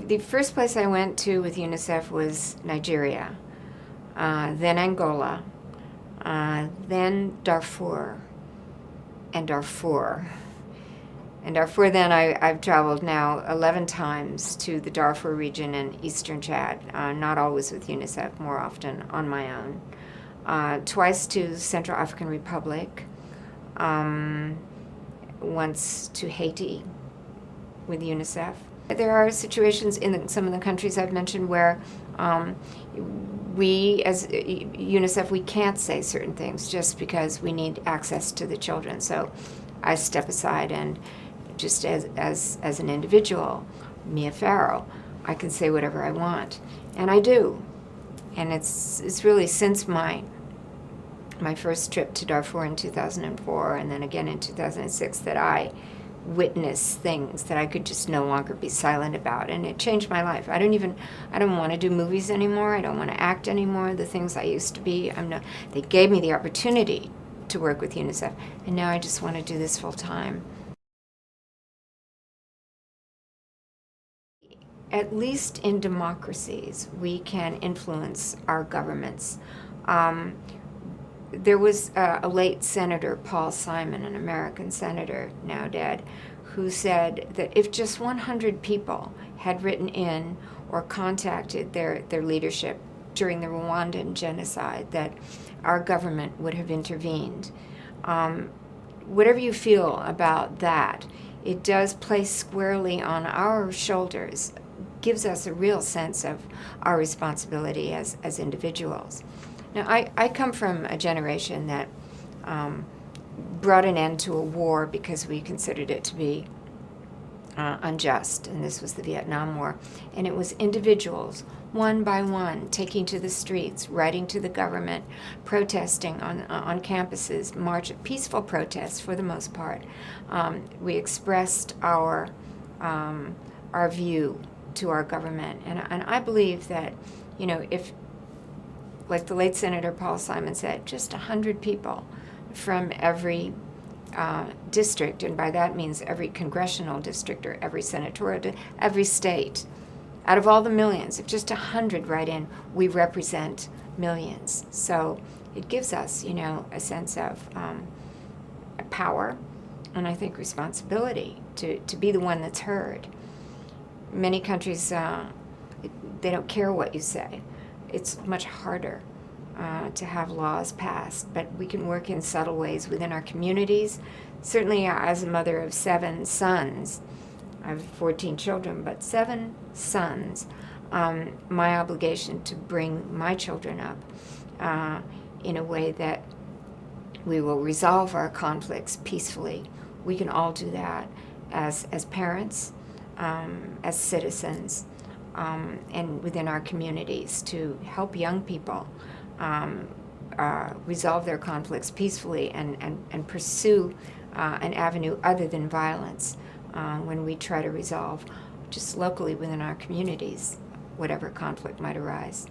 The first place I went to with UNICEF was Nigeria, then Angola, then Darfur, and Darfur. And Darfur, then I've traveled now 11 times to the Darfur region in eastern Chad, not always with UNICEF, more often on my own. Twice to Central African Republic, once to Haiti with UNICEF. There are situations in some of the countries I've mentioned where we, as UNICEF, we can't say certain things just because we need access to the children. So I step aside, and just as an individual, Mia Farrow, I can say whatever I want, and I do. And it's really since my first trip to Darfur in 2004, and then again in 2006, that I witnessed things that I could just no longer be silent about, and it changed my life. I don't want to do movies anymore. I don't want to act anymore. The things I used to be, they gave me the opportunity to work with UNICEF, and now I just want to do this full time. At least in democracies, we can influence our governments. There was a late Senator, Paul Simon, an American senator, now dead, who said that if just 100 people had written in or contacted their leadership during the Rwandan genocide, that our government would have intervened. Whatever you feel about that, it does place squarely on our shoulders, gives us a real sense of our responsibility as individuals. Now, I come from a generation that brought an end to a war because we considered it to be unjust, and this was the Vietnam War. And it was individuals, one by one, taking to the streets, writing to the government, protesting on campuses, peaceful protests for the most part. We expressed our view to our government, and I believe that, if, like the late Senator Paul Simon said, just 100 people from every district, and by that means every congressional district or every senatorial, every state, out of all the millions, if just 100 write in, we represent millions. So it gives us, a sense of power, and I think responsibility to be the one that's heard. Many countries, they don't care what you say. It's much harder to have laws passed, but we can work in subtle ways within our communities. Certainly, as a mother of 7 sons, I have 14 children, but 7 sons, my obligation to bring my children up in a way that we will resolve our conflicts peacefully. We can all do that as parents, as citizens, and within our communities to help young people resolve their conflicts peacefully and pursue an avenue other than violence when we try to resolve just locally within our communities whatever conflict might arise.